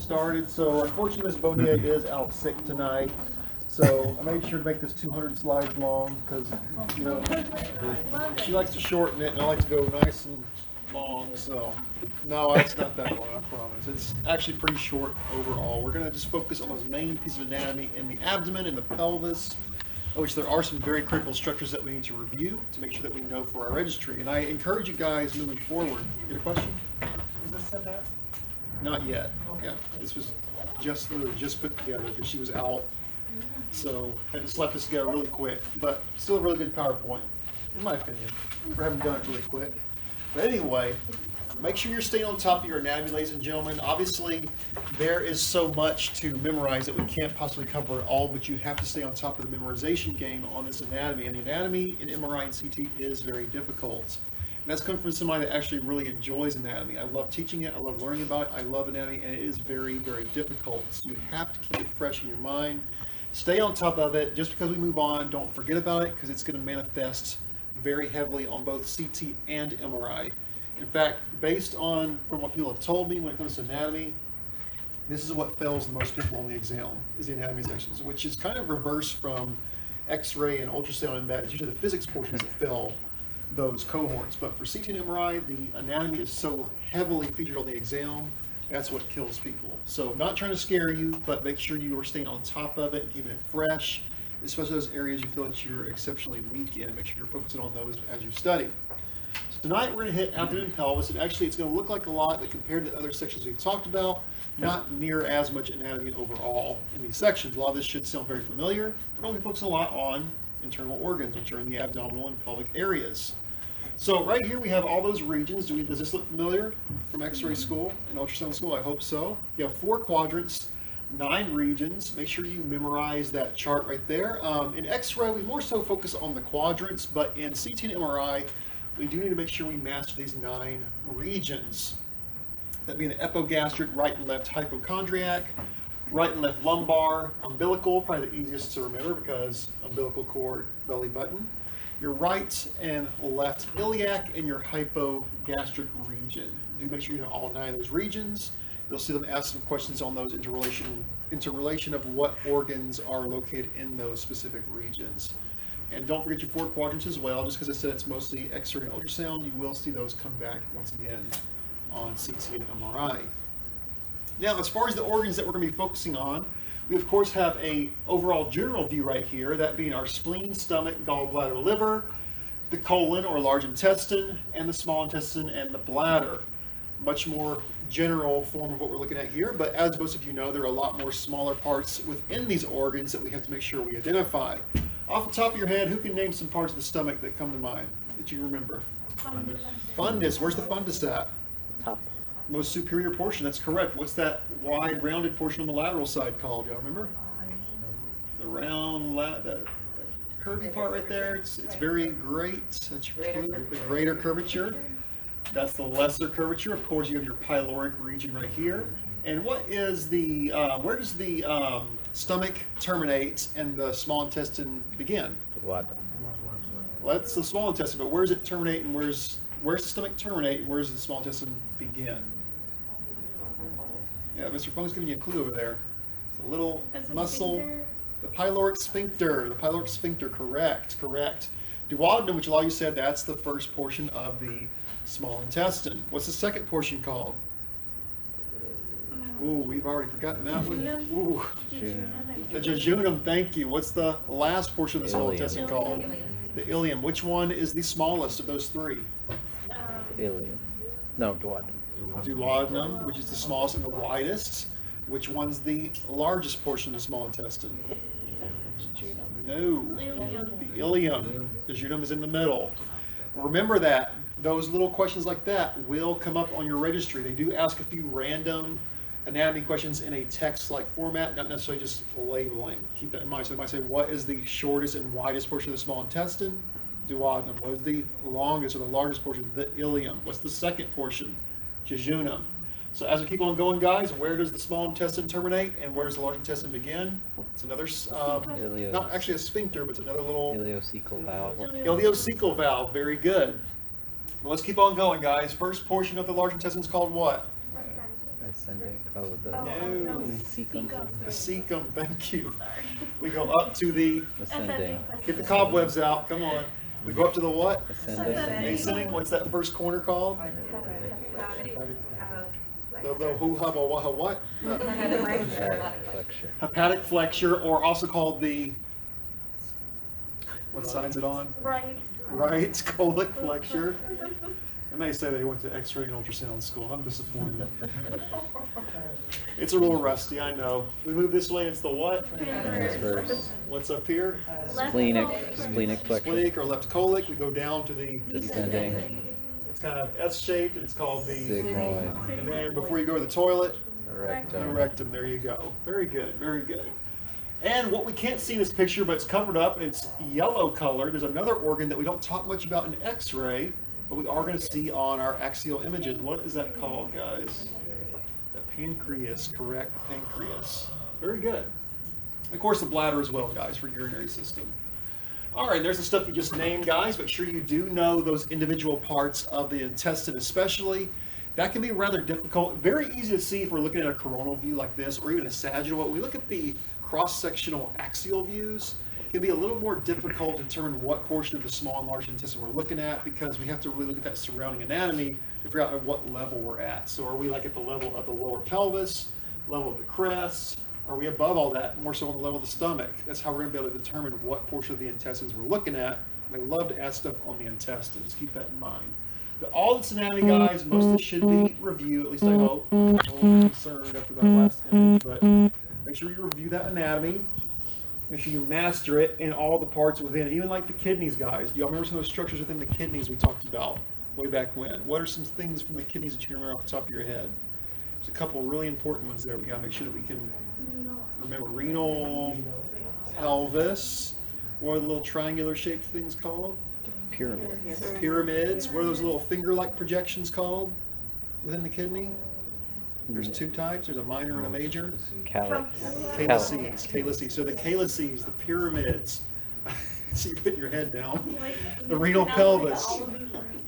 started. So unfortunately, Miss Bonier is out sick tonight. So I made sure to make this 200 slides long because, you know, she likes to shorten it and I like to go nice and long. So no, it's not that long, I promise. It's actually pretty short overall. We're going to just focus on those main pieces of anatomy in the abdomen and the pelvis, which there are some very critical structures that we need to review to make sure that we know for our registry. And I encourage you guys moving forward. Get a question? Is this set up? Not yet. Yeah, this was just literally just put together because she was out. So had to slap this together really quick, but still a really good PowerPoint, in my opinion, for having done it really quick. But anyway, make sure you're staying on top of your anatomy, ladies and gentlemen. Obviously, there is so much to memorize that we can't possibly cover it all, but you have to stay on top of the memorization game on this anatomy. And the anatomy in MRI and CT is very difficult. And that's coming from somebody that actually really enjoys anatomy. I love teaching it, I love learning about it, I love anatomy, and it is very, very difficult. So you have to keep it fresh in your mind. Stay on top of it. Just because we move on, don't forget about it because it's going to manifest very heavily on both CT and MRI. In fact, based on from what people have told me when it comes to anatomy, this is what fails the most people on the exam, is the anatomy sections, which is kind of reverse from X-ray and ultrasound in that it's usually the physics portions that fail those cohorts. But for CT and MRI, the anatomy is so heavily featured on the exam, that's what kills people. So not trying to scare you, but make sure you are staying on top of it, keeping it fresh, especially those areas you feel that you're exceptionally weak in. Make sure you're focusing on those as you study. So tonight we're going to hit abdomen and pelvis, and actually it's going to look like a lot, but compared to the other sections we've talked about, not near as much anatomy overall in these sections. A lot of this should sound very familiar. We're only focusing a lot on internal organs, which are in the abdominal and pelvic areas. So right here we have all those regions. Does this look familiar from X-ray school and ultrasound school? I hope so. You have 4 quadrants, 9 regions. Make sure you memorize that chart right there. In X-ray, we more so focus on the quadrants, but in CT and MRI, we do need to make sure we master these 9 regions. That being the epigastric, right and left hypochondriac, right and left lumbar, umbilical, probably the easiest to remember because umbilical cord, belly button. Your right and left iliac and your hypogastric region. Do make sure you know all 9 of those regions. You'll see them ask some questions on those interrelation of what organs are located in those specific regions. And don't forget your 4 quadrants as well. Just because I said it's mostly X-ray and ultrasound, you will see those come back once again on CT and MRI. Now, as far as the organs that we're going to be focusing on, we of course have a overall general view right here, that being our spleen, stomach, gallbladder, liver, the colon or large intestine, and the small intestine and the bladder. Much more general form of what we're looking at here, but as most of you know, there are a lot more smaller parts within these organs that we have to make sure we identify. Off the top of your head, who can name some parts of the stomach that come to mind that you remember? Fundus. Fundus. Where's the fundus at? Top. Most superior portion. That's correct. What's that wide, rounded portion on the lateral side called? Y'all remember? The round, that curvy part right there. It's very great. That's your clue. The greater curvature. That's the lesser curvature. Of course, you have your pyloric region right here. And what is the? Where does the stomach terminate and the small intestine begin? What? Well, that's the small intestine, but where does it terminate and where's the stomach terminate and where's the small intestine begin? Yeah, Mr. Funk's giving you a clue over there. It's a little muscle. Sphincter? The pyloric sphincter. The pyloric sphincter, correct. Duodenum, which a lot of you said, that's the first portion of the small intestine. What's the second portion called? Ooh, we've already forgotten that one. Ooh, the jejunum, thank you. What's the last portion of the small intestine called? The ileum. Which one is the smallest of those 3? Ilium. No, duodenum. Duodenum, which is the smallest and the widest. Which one's the largest portion of the small intestine? No, the ileum. The jejunum is in the middle. Remember that. Those little questions like that will come up on your registry. They do ask a few random anatomy questions in a text-like format, not necessarily just labeling. Keep that in mind. So they might say, what is the shortest and widest portion of the small intestine? Duodenum. What is the longest or the largest portion? The ileum. What's the second portion? Jejunum. So as we keep on going, guys, where does the small intestine terminate and where does the large intestine begin? It's another, not actually a sphincter, but it's another little Ileocecal valve. ileocecal valve. Very good. Well, let's keep on going, guys. First portion of the large intestine is called what? Ascending. Oh, the No. cecum. The cecum, thank you. We go up to the, Ascending. get the cobwebs out, come on. We go up to the what? Ascending. Ascending, what's that first corner called? The who, hub, or what? No. Hepatic flexure. Hepatic flexure, or also called the, what side's it on? Right. Right, colic flexure. And they say they went to X-ray and ultrasound school. I'm disappointed. It's a little rusty, I know. We move this way, it's the what? Transverse. What's up here? Splenic flexure. Splenic or left colic. We go down to the, Descending. it's kind of S-shaped, and it's called the, Sigmoid. and then before you go to the toilet, the Rectum. rectum. There you go. Very good, very good. And what we can't see in this picture, but it's covered up, and it's yellow color. There's another organ that we don't talk much about in X-ray, but we are going to see on our axial images. What is that called, guys? The pancreas, correct? Pancreas. Very good. Of course, the bladder as well, guys, for urinary system. All right, there's the stuff you just named, guys. Make sure you do know those individual parts of the intestine, especially. That can be rather difficult. Very easy to see if we're looking at a coronal view like this, or even a sagittal. When we look at the cross-sectional axial views, it can be a little more difficult to determine what portion of the small and large intestine we're looking at, because we have to really look at that surrounding anatomy to figure out at what level we're at. So are we like at the level of the lower pelvis, level of the crest? Are we above all that, more so on the level of the stomach? That's how we're going to be able to determine what portion of the intestines we're looking at. I love to ask stuff on the intestines. Keep that in mind. But all this anatomy, guys, most of it should be reviewed, at least I hope. I'm a little concerned after that last image, but make sure you review that anatomy. Make sure you master it in all the parts within, even like the kidneys, guys. Do y'all remember some of those structures within the kidneys we talked about way back when? What are some things from the kidneys that you remember off the top of your head? There's a couple of really important ones there. We got to make sure that we can remember renal, pelvis. What are the little triangular shaped things called? Pyramids. Pyramids. What are those little finger-like projections called within the kidney? There's two types. There's a minor and a major. Calyx. Calyces. So the calyces, the pyramids. So you put your head down. The renal pelvis.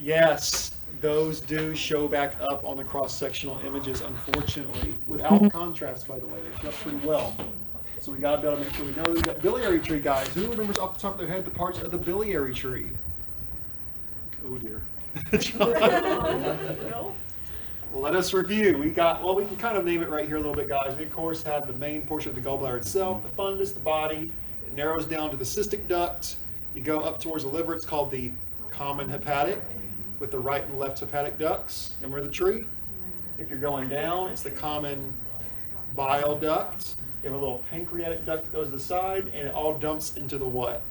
Yes, those do show back up on the cross-sectional images, unfortunately, without contrast, by the way. They show up pretty well. So we got to be able to make sure we know we've got biliary tree, guys. Who remembers off the top of their head the parts of the biliary tree? Oh dear. Let us review. We can kind of name it right here a little bit, guys. We, of course, have the main portion of the gallbladder itself, the fundus, the body. It narrows down to the cystic duct. You go up towards the liver. It's called the common hepatic, with the right and left hepatic ducts. Remember the tree? If you're going down, it's the common bile duct. You have a little pancreatic duct that goes to the side, and it all dumps into the what?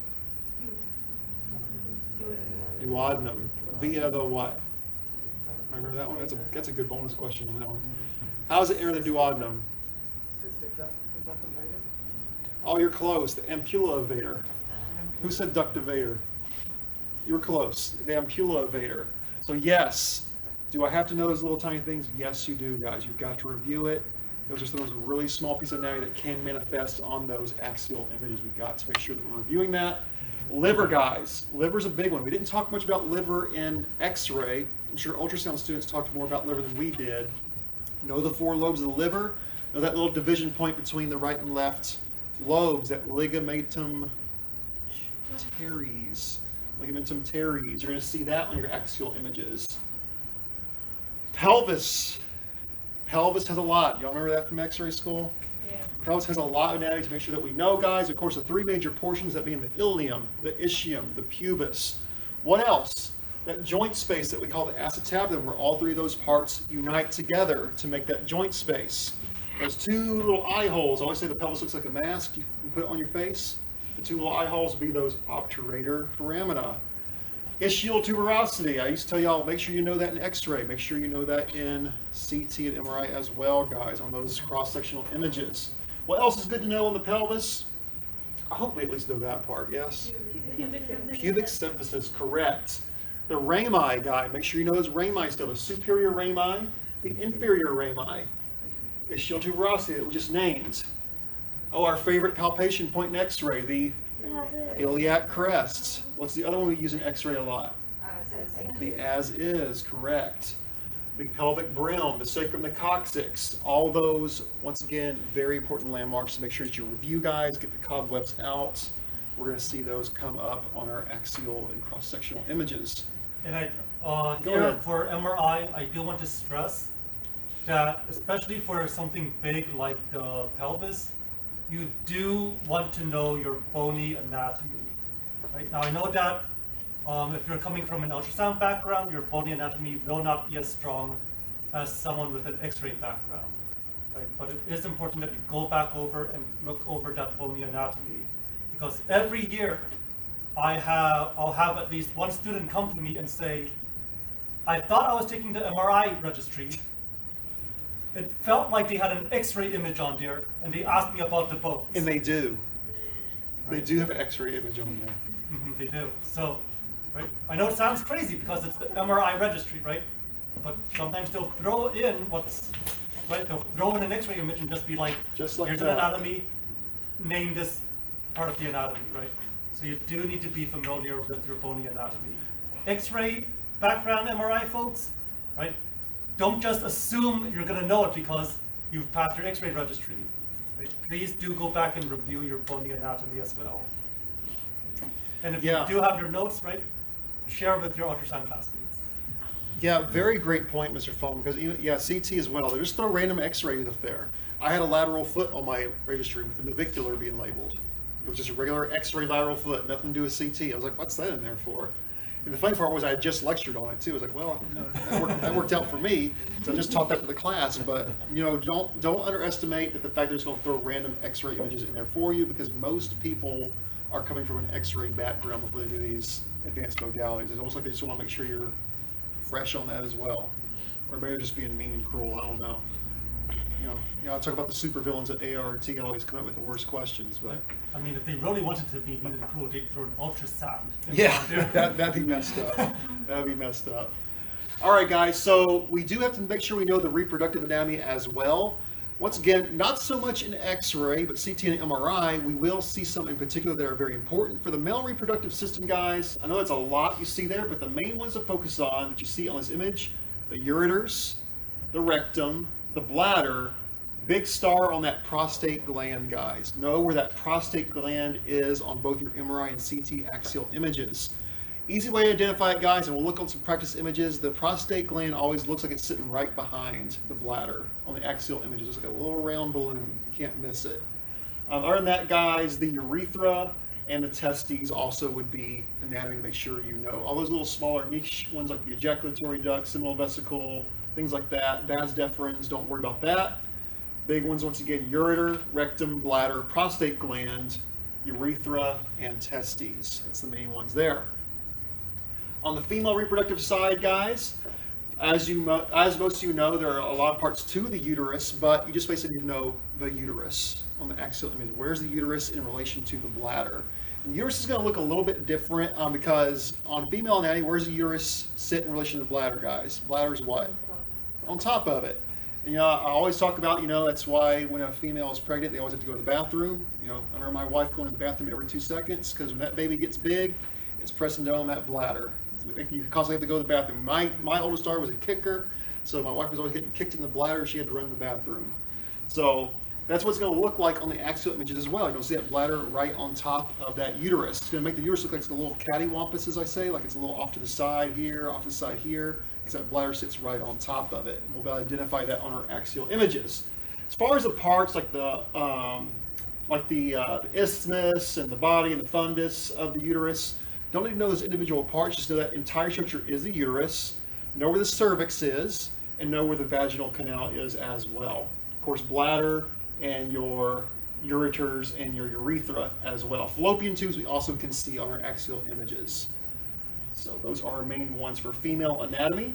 Duodenum. Via the what? Remember that one? That's a good bonus question on that one. How does it enter the duodenum? Oh, you're close. The ampulla evader. Who said duct evader? You were close. The ampulla evader. So yes, do I have to know those little tiny things? Yes, you do, guys. You've got to review it. Those are some of those really small pieces of anatomy that can manifest on those axial images. We've got to make sure that we're reviewing that. Liver, guys. Liver's a big one. We didn't talk much about liver in X-ray. I'm sure ultrasound students talked more about liver than we did. Know the four lobes of the liver. Know that little division point between the right and left lobes, that ligamentum teres. Ligamentum teres. You're going to see that on your axial images. Pelvis. Pelvis has a lot. Y'all remember that from X-ray school? Yeah. Pelvis has a lot of anatomy to make sure that we know, guys. Of course, the three major portions, that being the ilium, the ischium, the pubis. What else? That joint space that we call the acetabulum, where all three of those parts unite together to make that joint space. Those two little eye holes. I always say the pelvis looks like a mask you can put on your face. The two little eye holes would be those obturator foramina. Ischial tuberosity. I used to tell y'all, make sure you know that in X-ray. Make sure you know that in CT and MRI as well, guys, on those cross-sectional images. What else is good to know on the pelvis? I hope we at least know that part, yes? Pubic symphysis, correct. The rami, guy, make sure you know those rami still. The superior rami, the inferior rami. Ischial tuberosity that we just named. Oh, our favorite palpation point in X-ray, the iliac crest. What's the other one we use in X-ray a lot? The as is, correct. the pelvic brim, the sacrum, the coccyx, all those, once again, very important landmarks to make sure that you review, guys, get the cobwebs out. We're going to see those come up on our axial and cross-sectional images. And Go here ahead. for MRI, I do want to stress that especially for something big like the pelvis, you do want to know your bony anatomy. Right? Now I know that if you're coming from an ultrasound background, your bony anatomy will not be as strong as someone with an X-ray background. Right? But it is important that you go back over and look over that bony anatomy, because every year I'll have at least one student come to me and say, I thought I was taking the MRI registry. It felt like they had an X-ray image on there, and they asked me about the bones. And they do. They Right. do have an X-ray image on there. They do. So, right? I know it sounds crazy because it's the MRI registry, right? But sometimes they'll throw in right? They'll throw in an X-ray image and just be like, Just like here's that. an anatomy, name this part of the anatomy, right? So you do need to be familiar with your bony anatomy. X-ray background MRI folks, right? Don't just assume you're gonna know it because you've passed your X-ray registry. Right? Please do go back and review your bony anatomy as well. And if Yeah. you do have your notes, right, share with your ultrasound classmates. Yeah, very great point, Mr. Foam, because even, CT as well. They just throw random x-rays up there. I had a lateral foot on my registry with the navicular being labeled. It was just a regular x-ray lateral foot, nothing to do with CT. I was like, what's that in there for? And the funny part was I had just lectured on it too. I was like, well, that worked out for me. So I just taught that to the class. But don't underestimate that the fact they're just going to throw random x-ray images in there for you, because most people are coming from an x-ray background before they do these advanced modalities. It's almost like they just want to make sure you're fresh on that as well. Or maybe they're just being mean and cruel, I don't know. I talk about the supervillains at ART always come up with the worst questions, but I mean, if they really wanted to be mean and cruel, they'd throw an ultrasound. that'd be messed up. That'd be messed up. All right, guys, so we do have to make sure we know the reproductive anatomy as well. Once again, not so much in X-ray, but CT and MRI, we will see some in particular that are very important. For the male reproductive system, guys, I know it's a lot you see there, but the main ones to focus on that you see on this image, the ureters, the rectum, the bladder, big star on that prostate gland, guys. Know where that prostate gland is on both your MRI and CT axial images. Easy way to identify it, guys, and we'll look on some practice images. The prostate gland always looks like it's sitting right behind the bladder on the axial images. It's like a little round balloon. You can't miss it. Other than that, guys, the urethra and the testes also would be anatomy to make sure you know. All those little smaller niche ones like the ejaculatory duct, seminal vesicle, things like that. Vas deferens, don't worry about that. Big ones, once again, ureter, rectum, bladder, prostate gland, urethra, and testes. That's the main ones there. On the female reproductive side, guys, as most of you know, there are a lot of parts to the uterus, but you just basically need to know the uterus on the axial image. Where's the uterus in relation to the bladder? And the uterus is going to look a little bit different because on female anatomy, where's the uterus sit in relation to the bladder, guys? Bladder's what? On top of it. And, I always talk about, that's why when a female is pregnant, they always have to go to the bathroom. I remember my wife going to the bathroom every 2 seconds because when that baby gets big, it's pressing down on that bladder. You constantly have to go to the bathroom. My oldest daughter was a kicker, so my wife was always getting kicked in the bladder. She had to run to the bathroom. So that's what it's going to look like on the axial images as well. You're going to see that bladder right on top of that uterus. It's going to make the uterus look like it's a little cattywampus, as I say, like it's a little off to the side here, off to the side here, because that bladder sits right on top of it. And we'll be able to identify that on our axial images. As far as the parts like the isthmus and the body and the fundus of the uterus, don't need to know those individual parts, just know that entire structure is the uterus, know where the cervix is, and know where the vaginal canal is as well. Of course, bladder and your ureters and your urethra as well. Fallopian tubes we also can see on our axial images. So those are our main ones for female anatomy.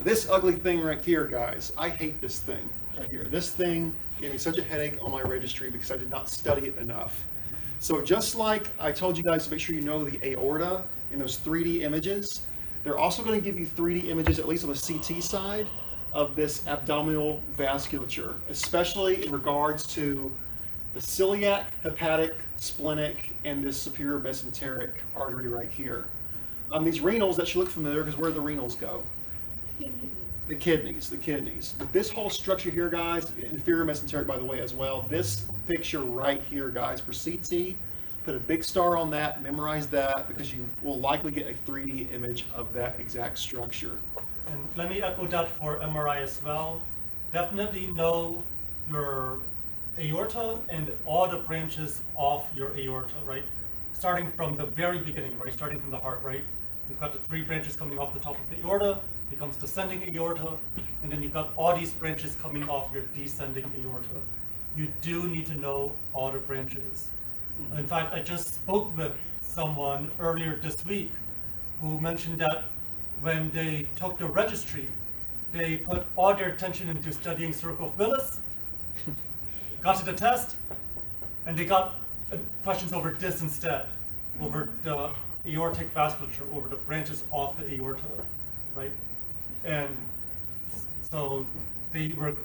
This ugly thing right here, guys, I hate this thing right here. This thing gave me such a headache on my registry because I did not study it enough. So just like I told you guys to make sure you know the aorta in those 3D images, they're also going to give you 3D images, at least on the CT side, of this abdominal vasculature, especially in regards to the celiac, hepatic, splenic, and this superior mesenteric artery right here. These renals, that should look familiar because where do the renals go? The kidneys, the kidneys. But this whole structure here, guys, inferior mesenteric, by the way, as well. This picture right here, guys, for CT, put a big star on that, memorize that, because you will likely get a 3D image of that exact structure. And let me echo that for MRI as well. Definitely know your aorta and all the branches of your aorta, right? Starting from the very beginning, right? Starting from the heart, right? You've got the 3 branches coming off the top of the aorta, becomes descending aorta, and then you've got all these branches coming off your descending aorta. You do need to know all the branches. In fact, I just spoke with someone earlier this week who mentioned that when they took the registry, they put all their attention into studying circle of Willis, got to the test, and they got questions over this instead, over the aortic vasculature, over the branches of the aorta, right? And so they were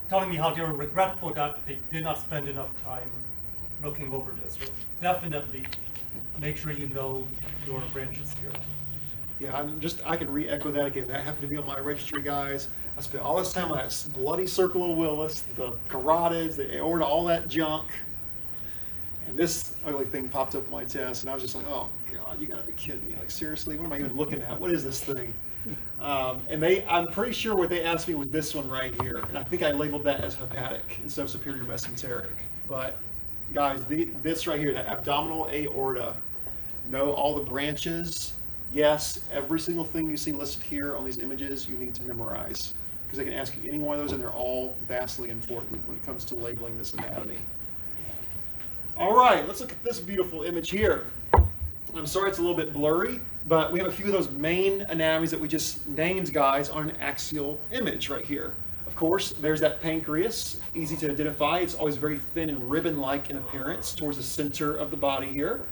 telling me how they were regretful that they did not spend enough time looking over this. So definitely make sure you know your branches here. Yeah, I can re-echo that again. That happened to be on my registry, guys. I spent all this time on that bloody circle of Willis, the carotids, the aorta, all that junk. And this ugly thing popped up on my test, and I was just like, oh God, you gotta be kidding me. Like, seriously, what am I even looking at? What is this thing? And I'm pretty sure what they asked me was this one right here. And I think I labeled that as hepatic instead of superior mesenteric. But guys, this right here, that abdominal aorta, know all the branches. Yes, every single thing you see listed here on these images, you need to memorize, because they can ask you any one of those, and they're all vastly important when it comes to labeling this anatomy. All right, let's look at this beautiful image here. I'm sorry it's a little bit blurry, but we have a few of those main anatomies that we just named, guys, on an axial image right here. Of course, there's that pancreas, easy to identify. It's always very thin and ribbon-like in appearance towards the center of the body here.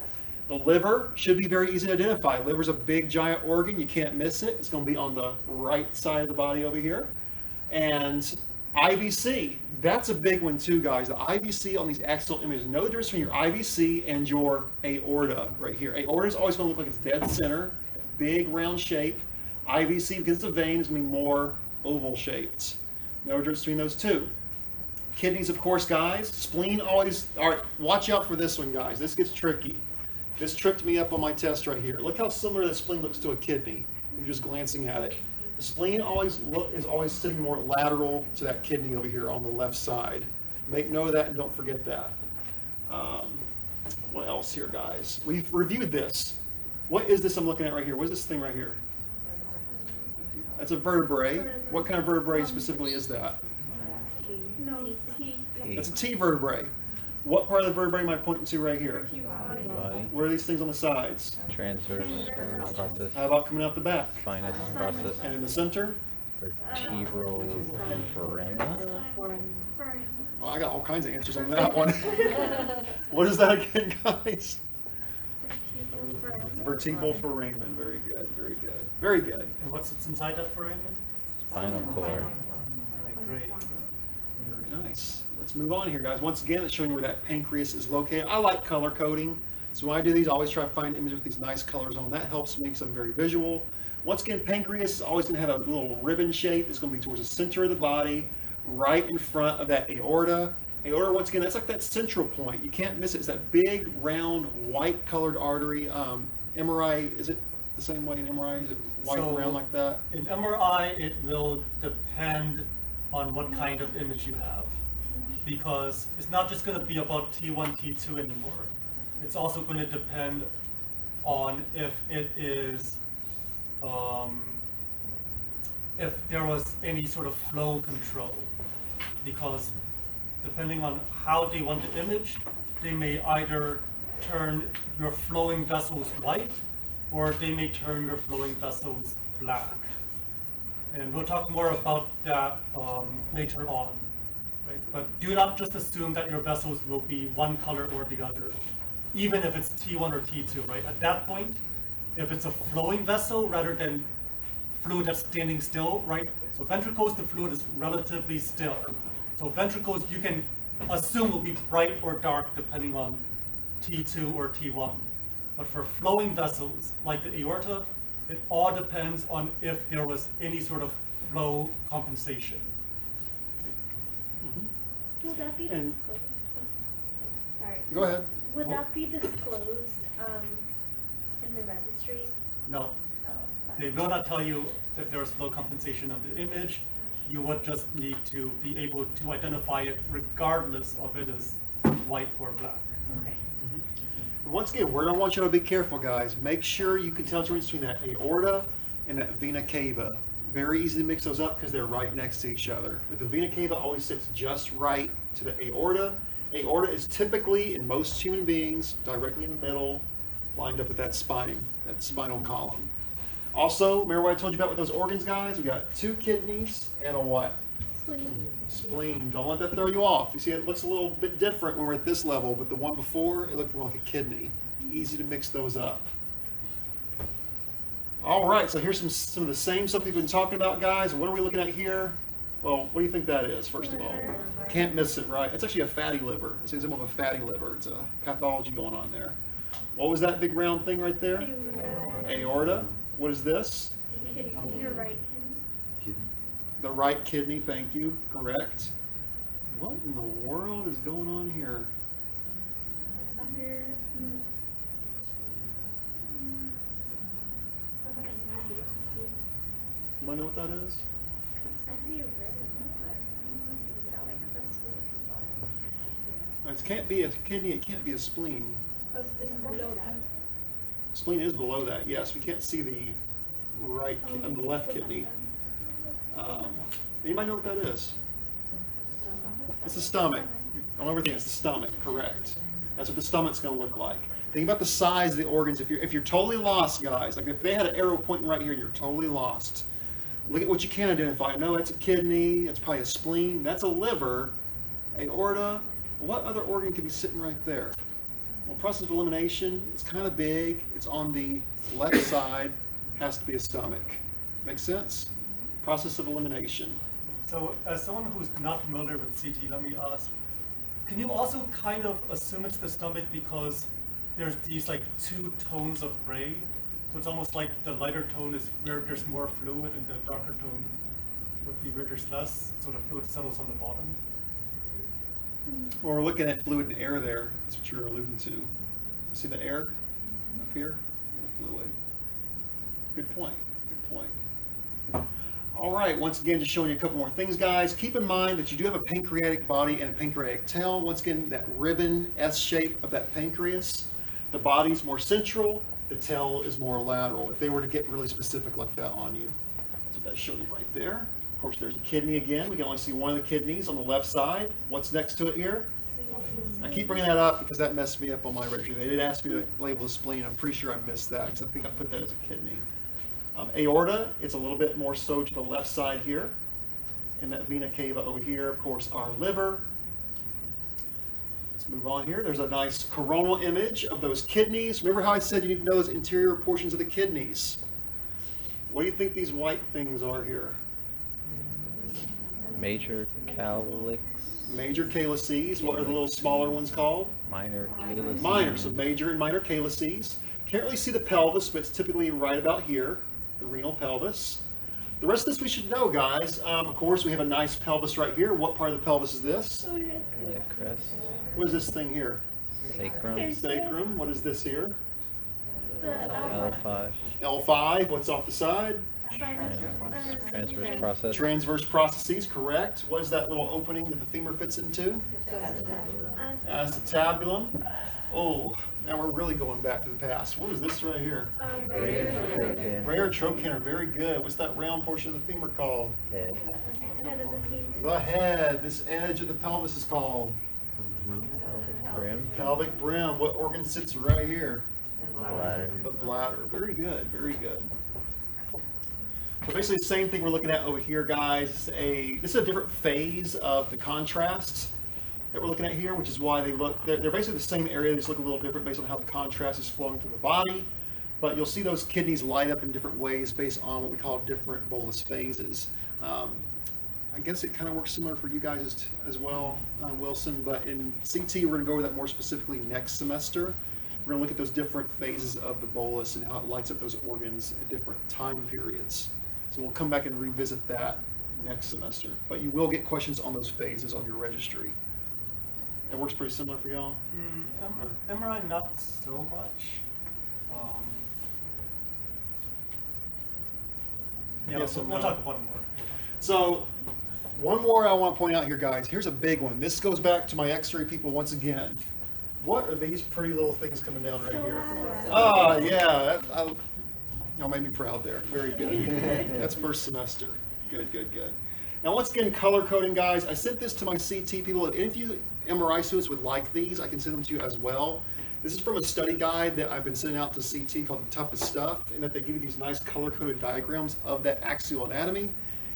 The liver should be very easy to identify. Liver's a big, giant organ. You can't miss it. It's going to be on the right side of the body over here. And IVC, that's a big one too, guys. The IVC on these axial images. Know the difference between your IVC and your aorta right here. Aorta is always going to look like it's dead center, big round shape. IVC, because it's a vein, is going to be more oval shaped. No difference between those two. Kidneys, of course, guys. Spleen always, all right, watch out for this one, guys. This gets tricky. This tripped me up on my test right here. Look how similar the spleen looks to a kidney. You're just glancing at it. The spleen is always sitting more lateral to that kidney over here on the left side. Make note of that and don't forget that. What else here, guys? We've reviewed this. What is this I'm looking at right here? What is this thing right here? That's a vertebrae. What kind of vertebrae specifically is that? No, T. That's a T vertebrae. What part of the vertebrae am I pointing to right here? Body, Where are these things on the sides? transverse process, How about coming out the back? spinous process, And in the center? vertebral foramina. Well, I got all kinds of answers on that one. What is that again, guys? Vertebral foramen. Very good, very good, very good. And what's inside that foramen? Spinal cord. Alright, great. Very nice. Let's move on here, guys. Once again, it's showing you where that pancreas is located. I like color coding, so when I do these, I always try to find images with these nice colors on. That helps me because I'm very visual. Once again, pancreas is always going to have a little ribbon shape. It's going to be towards the center of the body, right in front of that aorta. Aorta, once again, that's like that central point. You can't miss it. It's that big, round, white-colored artery. MRI, is it the same way in MRI? Is it white and round like that? In MRI, it will depend on what kind of image you have, because it's not just going to be about T1, T2 anymore. It's also going to depend on if it is, if there was any sort of flow control, because depending on how they want the image, they may either turn your flowing vessels white, or they may turn your flowing vessels black. And we'll talk more about that later on. Right? But do not just assume that your vessels will be one color or the other, even if it's T1 or T2, right? At that point, if it's a flowing vessel rather than fluid that's standing still, right? So ventricles, the fluid is relatively still. So ventricles, you can assume will be bright or dark depending on T2 or T1. But for flowing vessels, like the aorta, It all depends on if there was any sort of flow compensation. Would that be And- disclosed? Sorry. Go ahead. Would Well- that be disclosed in the registry? No, Oh, fine. they will not tell you if there is flow compensation of the image. You would just need to be able to identify it regardless of it is white or black. Okay. Once again, we're gonna want you to be careful, guys. Make sure you can tell the difference between that aorta and that vena cava. Very easy to mix those up because they're right next to each other. But the vena cava always sits just right to the aorta. Aorta is typically, in most human beings, directly in the middle, lined up with that spine, that spinal column. Also, remember what I told you about with those organs, guys? We got 2 kidneys and a what? Spleen. Don't let that throw you off. You see, it looks a little bit different when we're at this level, but the one before, it looked more like a kidney. Easy to mix those up. All right, so here's some of the same stuff we've been talking about, guys. What are we looking at here? Well, what do you think that is, first of all? Can't miss it, right? It's actually a fatty liver. It's an example of a fatty liver. It's a pathology going on there. What was that big round thing right there? Aorta. What is this? You're right. The right kidney, thank you, correct. What in the world is going on here? You might know what that is? It can't be a kidney, it can't be a spleen. Spleen is below that, yes. We can't see the the left kidney. Anybody know what that is? It's the stomach. On everything, it's the stomach, correct. That's what the stomach's gonna look like. Think about the size of the organs. If you're totally lost, guys, like if they had an arrow pointing right here and you're totally lost, look at what you can identify. No, that's a kidney, that's probably a spleen, that's a liver, aorta. What other organ could be sitting right there? Well, process of elimination, it's kind of big. It's on the left side, has to be a stomach. Make sense? Process of elimination. So as someone who's not familiar with CT, let me ask, can you also kind of assume it's the stomach because there's these like 2 tones of gray? So it's almost like the lighter tone is where there's more fluid and the darker tone would be where there's less, so the fluid settles on the bottom. Well, we're looking at fluid and air there. That's what you're alluding to. See the air up here? The fluid. Good point. Good point. All right, once again, just showing you a couple more things, guys. Keep in mind that you do have a pancreatic body and a pancreatic tail. Once again, that ribbon S shape of that pancreas. The body's more central, the tail is more lateral, if they were to get really specific like that on you. That's what that's showing you right there. Of course, there's a kidney again. We can only see one of the kidneys on the left side. What's next to it here? I keep bringing that up because that messed me up on my registry. They did ask me to label a spleen. I'm pretty sure I missed that because I think I put that as a kidney. Aorta, it's a little bit more so to the left side here. And that vena cava over here, of course, our liver. Let's move on here. There's a nice coronal image of those kidneys. Remember how I said you need to know those interior portions of the kidneys? What do you think these white things are here? Major calyx. Major calyces. What are the little smaller ones called? Minor calyces. Minor, so major and minor calyces. Can't really see the pelvis, but it's typically right about here, the renal pelvis. The rest of this we should know, guys. Of course, we have a nice pelvis right here. What part of the pelvis is this? The crest. What is this thing here? Sacrum. Sacrum. What is this here? L5. L5. What's off the side? Transverse process. Transverse processes, correct. What is that little opening that the femur fits into? Acetabulum. Oh, now we're really going back to the past. What is this right here? Rare trochanter, very good. What's that round portion of the femur called? Head. The head. This edge of the pelvis is called? Brim. Pelvic brim. What organ sits right here? Bladder. The bladder. Very good, very good. So basically the same thing we're looking at over here, guys. This is a different phase of the contrast that we're looking at here, which is why they're basically the same area. They just look a little different based on how the contrast is flowing through the body. But you'll see those kidneys light up in different ways based on what we call different bolus phases. I guess it kind of works similar for you guys as well, Wilson, but in CT we're going to go over that more specifically next semester. We're going to look at those different phases of the bolus and how it lights up those organs at different time periods. So we'll come back and revisit that next semester. But you will get questions on those phases on your registry. It works pretty similar for y'all? MRI not so much. Yeah, Yes and we'll no. talk about it more. So, one more I want to point out here, guys. Here's a big one. This goes back to my X-ray people once again. What are these pretty little things coming down right here? Ah, yeah. Y'all made me proud there. Very good. That's first semester. Good, good, good. Now, once again, color coding, guys. I sent this to my CT people. If any of you MRI students would like these, I can send them to you as well. This is from a study guide that I've been sending out to CT called The Toughest Stuff, and that they give you these nice color-coded diagrams of that axial anatomy.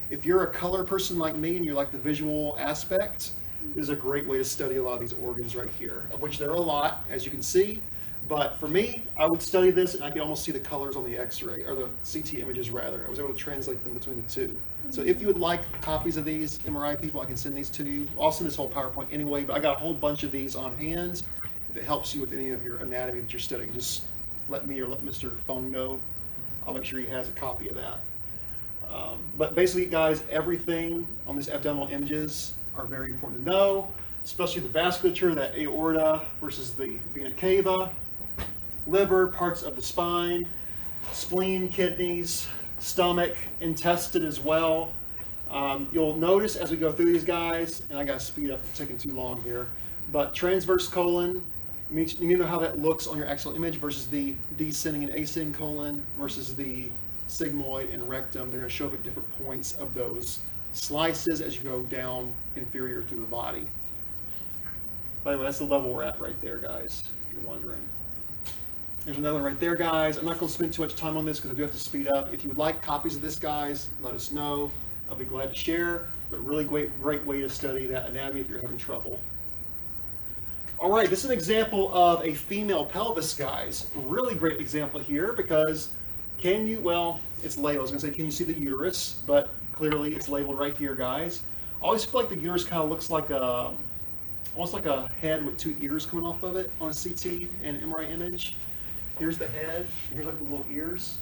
If you're a color person like me and you like the visual aspect, this is a great way to study a lot of these organs right here, of which there are a lot, as you can see. But for me, I would study this and I could almost see the colors on the X-ray, or the CT images rather. I was able to translate them between the two. So if you would like copies of these, MRI people, I can send these to you. I'll send this whole PowerPoint anyway, but I got a whole bunch of these on hand. If it helps you with any of your anatomy that you're studying, just let me or let Mr. Fung know. I'll make sure he has a copy of that. But basically, guys, everything on these abdominal images are very important to know, especially the vasculature, that aorta versus the vena cava, liver, parts of the spine, spleen, kidneys, stomach, intestine as well. You'll notice as we go through these guys, and I got to speed up, it's taking too long here, but transverse colon, you need to know how that looks on your axial image versus the descending and ascending colon versus the sigmoid and rectum. They're going to show up at different points of those slices as you go down inferior through the body. By the way, that's the level we're at right there, guys, if you're wondering. There's another one right there, guys. I'm not going to spend too much time on this because I do have to speed up. If you would like copies of this, guys, let us know. I'll be glad to share. But really great way to study that anatomy if you're having trouble. All right, this is an example of a female pelvis, guys. A really great example here because it's labeled. I was going to say, can you see the uterus? But clearly it's labeled right here, guys. I always feel like the uterus kind of looks like almost like a head with two ears coming off of it on a CT and MRI image. Here's the head. Here's like the little ears,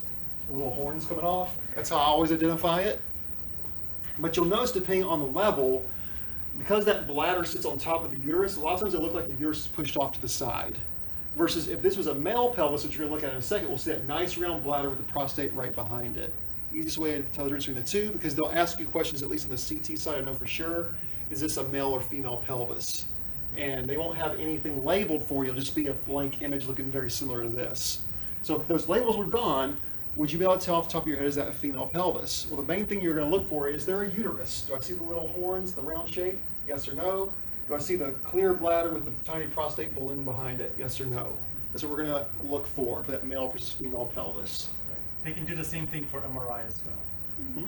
the little horns coming off. That's how I always identify it. But you'll notice, depending on the level, because that bladder sits on top of the uterus, a lot of times it looks like the uterus is pushed off to the side. Versus if this was a male pelvis, which we're going to look at in a second, we'll see that nice round bladder with the prostate right behind it. Easiest way to tell the difference between the two, because they'll ask you questions, at least on the CT side, I know for sure, is this a male or female pelvis? And they won't have anything labeled for you. It'll just be a blank image looking very similar to this. So if those labels were gone, would you be able to tell off the top of your head, is that a female pelvis? Well, the main thing you're going to look for is there a uterus? Do I see the little horns, the round shape? Yes or no? Do I see the clear bladder with the tiny prostate balloon behind it? Yes or no? That's what we're going to look for that male versus female pelvis. They can do the same thing for MRI as well. Mm-hmm.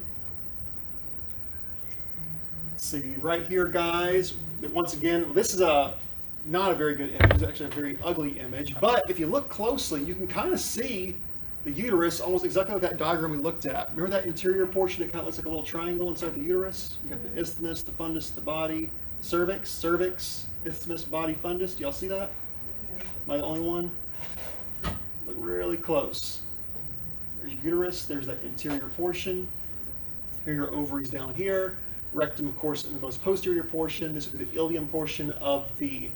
See right here, guys, once again, this is not a very good image. It's actually a very ugly image. But if you look closely, you can kind of see the uterus almost exactly like that diagram we looked at. Remember that interior portion? It kind of looks like a little triangle inside the uterus. We got the isthmus, the fundus, the body, cervix, isthmus, body, fundus. Do y'all see that? Am I the only one? Look really close. There's your uterus. There's that interior portion. Here are your ovaries down here. Rectum, of course, in the most posterior portion. This would be the ileum portion of the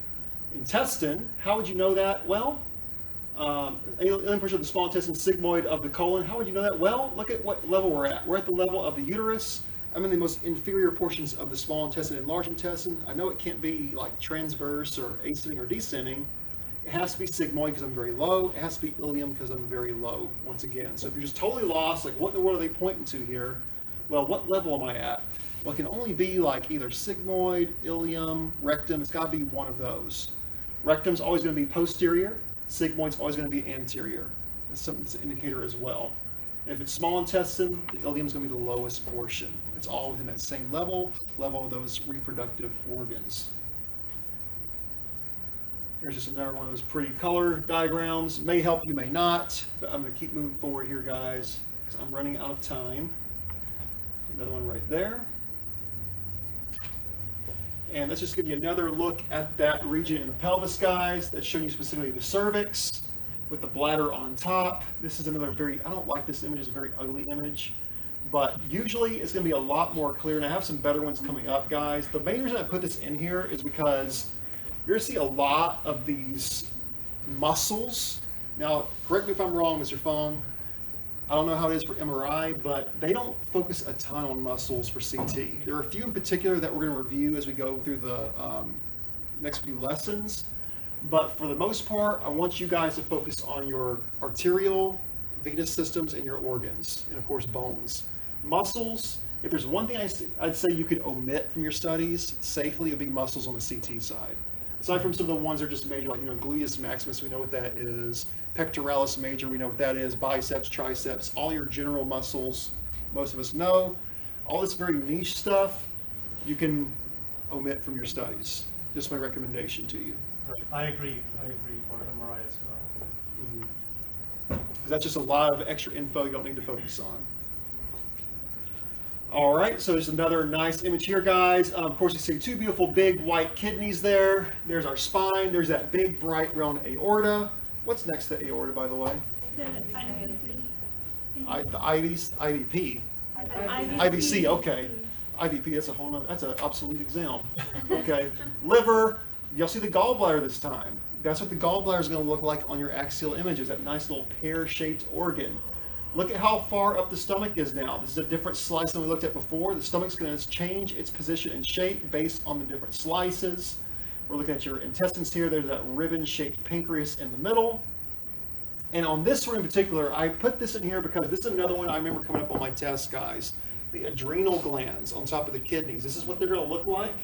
intestine. How would you know that? Well, ileum portion of the small intestine, sigmoid of the colon. How would you know that? Well, look at what level we're at. We're at the level of the uterus. I'm in the most inferior portions of the small intestine and large intestine. I know it can't be like transverse or ascending or descending. It has to be sigmoid because I'm very low. It has to be ileum because I'm very low, once again. So if you're just totally lost, like what in the world are they pointing to here? Well, what level am I at? Well, it can only be like either sigmoid, ileum, rectum. It's got to be one of those. Rectum's always going to be posterior. Sigmoid's always going to be anterior. That's something that's an indicator as well. And if it's small intestine, the ileum's going to be the lowest portion. It's all within that same level of those reproductive organs. Here's just another one of those pretty color diagrams. May help you, may not, but I'm going to keep moving forward here, guys, because I'm running out of time. Another one right there. And let's just give you another look at that region in the pelvis, guys. That's showing you specifically the cervix. with the bladder on top. This is another I don't like this image, it's a very ugly image. But usually it's going to be a lot more clear, and I have some better ones coming up, guys. The main reason I put this in here is because you're going to see a lot of these muscles. Now, correct me if I'm wrong, Mr. Fung. I don't know how it is for MRI, but they don't focus a ton on muscles for CT. There are a few in particular that we're going to review as we go through the next few lessons. But for the most part, I want you guys to focus on your arterial, venous systems, and your organs, and of course bones. Muscles, if there's one thing I'd say you could omit from your studies safely, it would be muscles on the CT side. Aside from some of the ones that are just major, like gluteus maximus, we know what that is. Pectoralis major, we know what that is. Biceps, triceps, all your general muscles, most of us know. All this very niche stuff, you can omit from your studies. Just my recommendation to you. Right. I agree for MRI as well. Because that's just a lot of extra info you don't need to focus on. All right, so there's another nice image here, guys. Of course, you see two beautiful big white kidneys there. There's our spine. There's that big bright round aorta. What's next to aorta, by the way? The The IVP. IVC, okay. IVP, that's an obsolete exam. Okay, liver. You'll see the gallbladder this time. That's what the gallbladder is going to look like on your axial images, that nice little pear-shaped organ. Look at how far up the stomach is now. This is a different slice than we looked at before. The stomach's going to change its position and shape based on the different slices. We're looking at your intestines here. There's that ribbon-shaped pancreas in the middle. And on this one in particular, I put this in here because this is another one I remember coming up on my test, guys. The adrenal glands on top of the kidneys. This is what they're going to look like.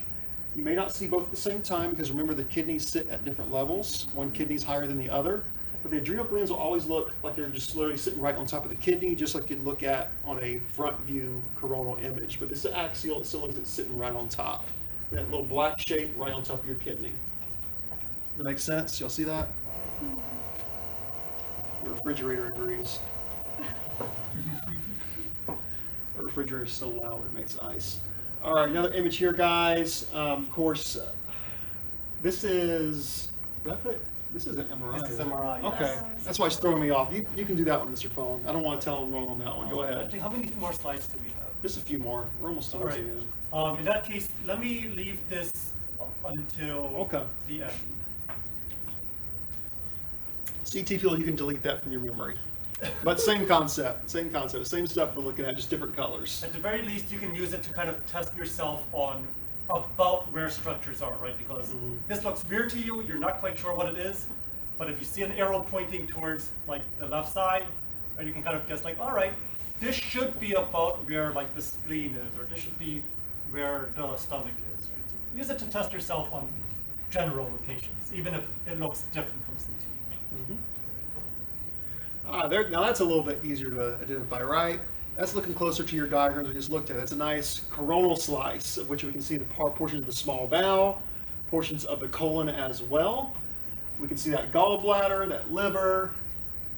You may not see both at the same time because remember the kidneys sit at different levels. One kidney's higher than the other. But the adrenal glands will always look like they're just literally sitting right on top of the kidney, just like you'd look at on a front view coronal image. But this is axial, it still looks like it's sitting right on top. That little black shape right on top of your kidney. That makes sense? Y'all see that? The refrigerator agrees. The refrigerator is so loud it makes ice. All right, another image here, guys. Of course, this is, this is an MRI. This is MRI. yes. Okay, that's why it's throwing me off. You can do that one, Mr. Phone. I don't want to tell him wrong on that one. Go ahead. Actually, how many more slides do we have? Just a few more. We're almost All towards right. the end. In that case, let me leave this until Okay. the end. CT people, you can delete that from your memory. But same concept, same stuff we're looking at, just different colors. At the very least, you can use it to kind of test yourself on about where structures are, right? Because this looks weird to you, you're not quite sure what it is, but if you see an arrow pointing towards like the left side, and you can kind of guess like, all right, this should be about where like the spleen is, or this should be where the stomach is. Right? So use it to test yourself on general locations, even if it looks different from CT. Now that's a little bit easier to identify, right? That's looking closer to your diagrams we just looked at. That's a nice coronal slice, of which we can see the portions of the small bowel, portions of the colon as well. We can see that gallbladder, that liver,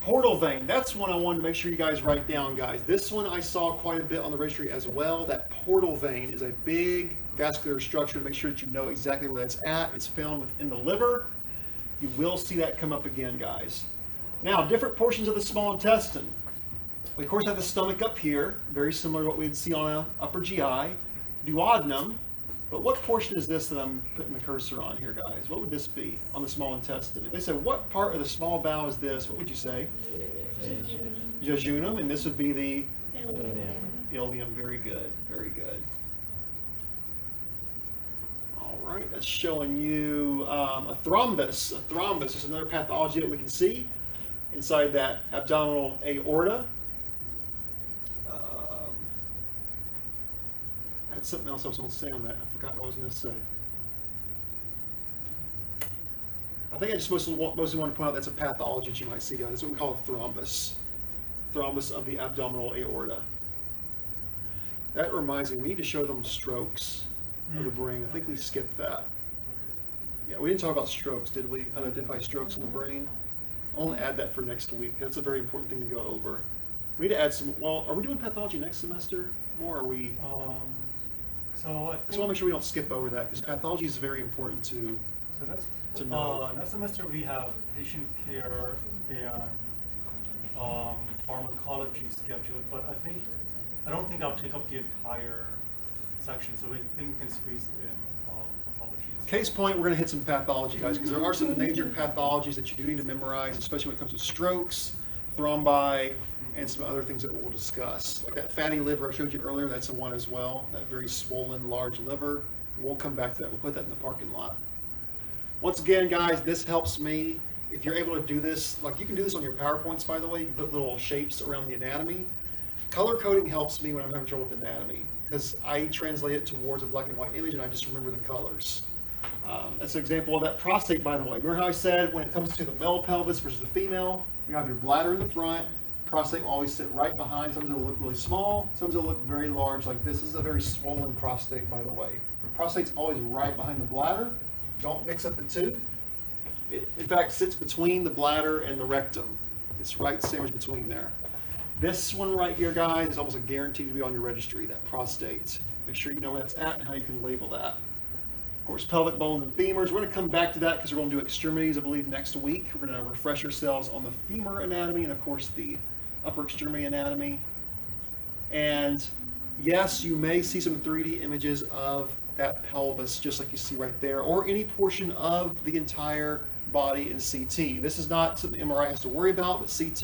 portal vein. That's one I wanted to make sure you guys write down, guys. This one I saw quite a bit on the registry as well. That portal vein is a big vascular structure to make sure that you know exactly where that's at. It's found within the liver. You will see that come up again, guys. Now, different portions of the small intestine. We, of course, have the stomach up here, very similar to what we'd see on an upper GI. Duodenum. But what portion is this that I'm putting the cursor on here, guys? What would this be on the small intestine? If they said, what part of the small bowel is this? What would you say? Jejunum, and this would be the ileum. Very good, very good. All right, that's showing you a thrombus. A thrombus is another pathology that we can see inside that abdominal aorta. I had something else I was going to say on that. I forgot what I was going to say. I think I just mostly want to point out that's a pathology that you might see, guys. That's what we call a thrombus. Thrombus of the abdominal aorta. That reminds me, we need to show them strokes of the brain. I think we skipped that. Yeah, we didn't talk about strokes, did we? How to identify strokes in the brain. I want to add that for next week. That's a very important thing to go over. We need to add some. Well, are we doing pathology next semester? Or are we? So I I just want to make sure we don't skip over that because pathology is very important to So next, To know. next semester we have patient care and pharmacology scheduled, but I don't think that'll take up the entire section, so we think we can squeeze in pathology. Case point, we're going to hit some pathology, guys, because there are some major pathologies that you do need to memorize, especially when it comes to strokes, thrombi, and some other things that we'll discuss. Like that fatty liver I showed you earlier, that's the one as well, that very swollen, large liver. We'll come back to that. We'll put that in the parking lot. Once again, guys, this helps me. If you're able to do this, like you can do this on your PowerPoints, by the way, you can put little shapes around the anatomy. Color coding helps me when I'm having trouble with anatomy, because I translate it towards a black and white image and I just remember the colors. That's an example of that prostate, by the way. Remember how I said when it comes to the male pelvis versus the female, you have your bladder in the front, prostate will always sit right behind. Sometimes it'll look really small, sometimes it'll look very large. Like this is a very swollen prostate, by the way. Prostate's always right behind the bladder. Don't mix up the two. It, in fact, sits between the bladder and the rectum. It's right sandwiched between there. This one right here, guys, is almost a guarantee to be on your registry, that prostate. Make sure you know where that's at and how you can label that. Of course, pelvic bones and femurs. We're going to come back to that because we're going to do extremities, I believe, next week. We're going to refresh ourselves on the femur anatomy and, of course, the upper extremity anatomy. And yes, you may see some 3D images of that pelvis, just like you see right there, or any portion of the entire body in CT. This is not something MRI has to worry about, but CT,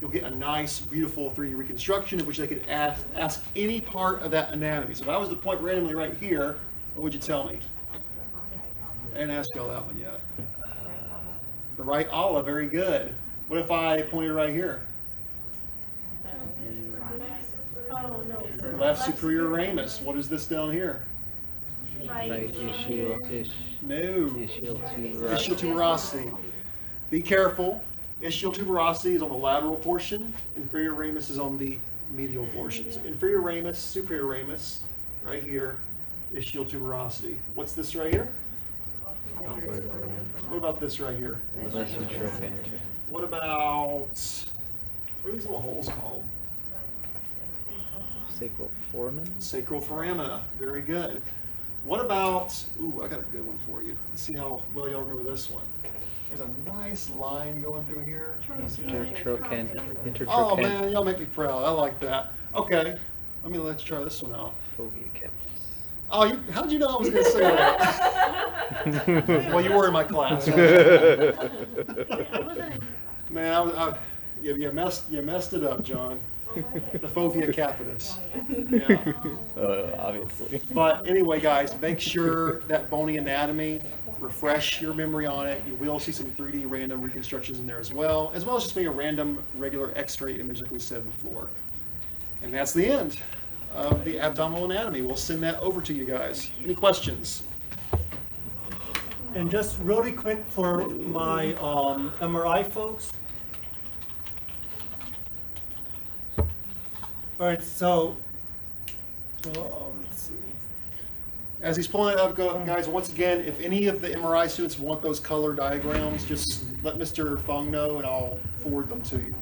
you'll get a nice, beautiful 3D reconstruction of which they could ask any part of that anatomy. So if I was to point randomly right here, what would you tell me? I didn't ask y'all that one yet. The right ala, very good. What if I pointed right here? Oh, no. Left superior ramus. What is this down here? Right ischial No. tuberosity. Ischial tuberosity. Be careful. Ischial tuberosity is on the lateral portion. Inferior ramus is on the medial portion. So inferior ramus, superior ramus, right here. Ischial tuberosity. What's this right here? What about this right here? Lesser trochanter. What about, what are these little holes called? Sacral foramen. Sacral foramina. Very good. What about, ooh, I got a good one for you. Let's see how well y'all remember this one. There's a nice line going through here. Intertrochanter. Oh man, y'all make me proud. I like that. Okay, let me let you try this one out. Fovea capitis. Oh, how'd you know I was going to say that? Well, you were in my class. Man, you messed it up, John. The fovea capitis. Yeah. Obviously. But anyway, guys, make sure that bony anatomy, refresh your memory on it. You will see some 3D random reconstructions in there as well as just maybe a random regular X-ray image like we said before. And that's the end of the abdominal anatomy. We'll send that over to you guys. Any questions? And just really quick for my MRI folks. All right, so let's see. As he's pulling it up, guys, once again, if any of the MRI students want those color diagrams, just let Mr. Fung know and I'll forward them to you.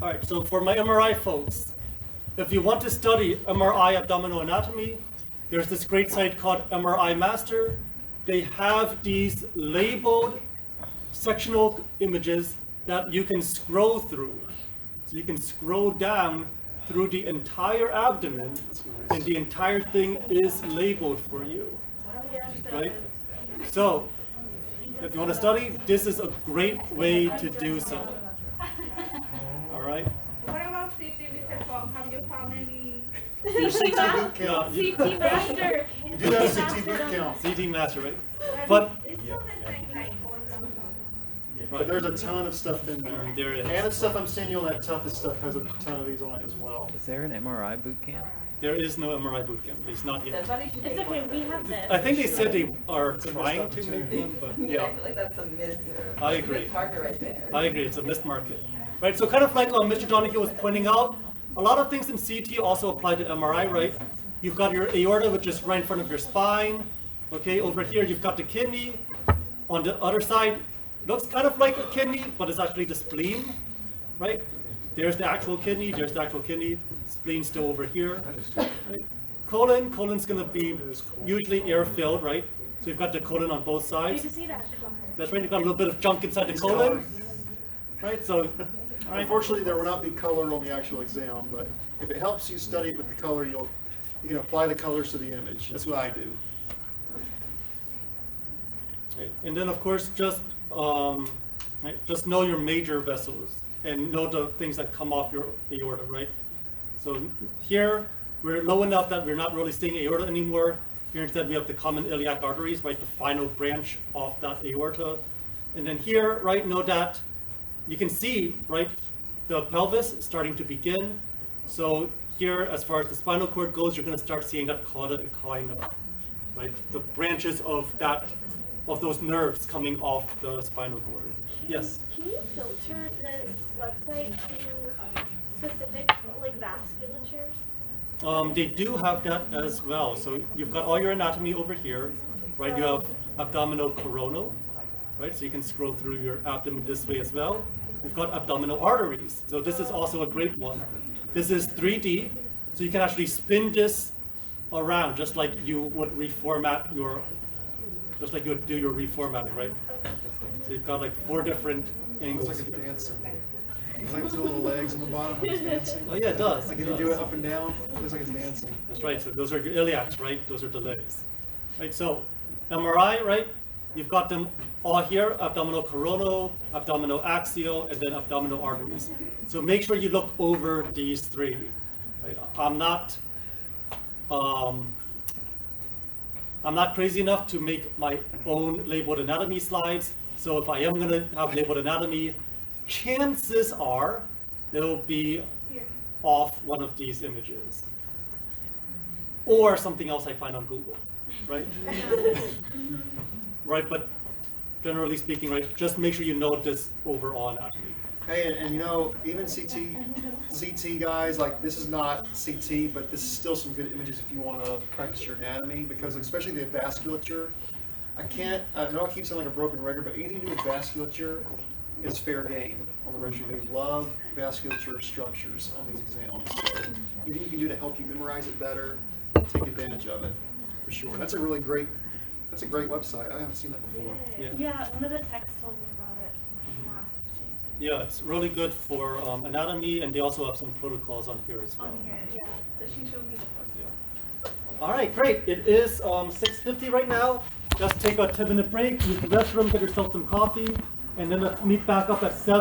All right, so for my MRI folks, if you want to study MRI abdominal anatomy, there's this great site called MRI Master. They have these labeled sectional images that you can scroll through. So you can scroll down through the entire abdomen and the entire thing is labeled for you, right? So if you want to study, this is a great way to do so. All right? What about CT, Mr. Fong? Have you found any? Your CT boot camp. CT master. You do have a CT boot camp. CT Master, right? But It's not the same like going down. But there's a ton of stuff in there. There is. And the stuff I'm sending you on that toughest stuff has a ton of these on it as well. Is there an MRI boot camp? there is no MRI bootcamp, at least not yet. It's okay, we have this. I think they said they are It's a trying missed to make opportunity. one, but Yeah, yeah. I feel like that's a miss. I agree. Miss market right there. I agree, it's a missed market. Right, so kind of like Mr. Donahue was pointing out, a lot of things in CT also apply to MRI, right? You've got your aorta, which is right in front of your spine. Okay, over here you've got the kidney. On the other side, looks kind of like a kidney, but it's actually the spleen, right? There's the actual kidney, there's the actual kidney, spleen still over here. Right? Colon's gonna be usually air-filled, right? So you've got the colon on both I need sides. to see that. That's right, you've got a little bit of junk inside the It's colon. color. Right, so Unfortunately, there will not be color on the actual exam, but if it helps you study it with the color, you can apply the colors to the image. That's what I do. right, and then of course just just know your major vessels and know the things that come off your aorta, right? So here we're low enough that we're not really seeing aorta anymore. Here instead we have the common iliac arteries, right, the final branch of that aorta. And then here, right, know that you can see, right, the pelvis starting to begin. So here, as far as the spinal cord goes, you're going to start seeing that cauda equina, right, the branches of those nerves coming off the spinal cord. Yes. Can you filter this website to specific like vasculatures? They do have that as well. So you've got all your anatomy over here, right? You have abdominal coronal, right? So you can scroll through your abdomen this way as well. You've got abdominal arteries. So this is also a great one. This is 3D, so you can actually spin this around just like you would just like you would do your reformatting, right? So you've got like 4 different It's angles. like it's dancing. It's like 2 little legs on the bottom when it's dancing. Oh yeah, it does. Like if you do it up and down, it looks like it's dancing. That's right. So those are your iliacs, right? Those are the legs, right? So MRI, right? You've got them all here: abdominal coronal, abdominal axial, and then abdominal arteries. So make sure you look over these 3. Right? I'm not crazy enough to make my own labeled anatomy slides. So if I am going to have labeled anatomy, chances are it'll be Here. off one of these images or something else I find on Google, right? Right, but generally speaking, right, just make sure you know this overall anatomy. Hey, and even CT guys, like this is not CT, but this is still some good images if you want to practice your anatomy, because especially the vasculature, I know I keep sounding like a broken record, but anything to do with vasculature is fair game on the registry. They love vasculature structures on these exams. So anything you can do to help you memorize it better, take advantage of it, for sure. That's a great website. I haven't seen that before. Yeah. Yeah, one of the techs told me about it last Yeah, it's really good for anatomy, and they also have some protocols on here as well. on here. Yeah, that she showed me before. Yeah. All right, great. It is 6:50 right now. Just take a 10-minute break, use the restroom, get yourself some coffee, and then let's meet back up at 7.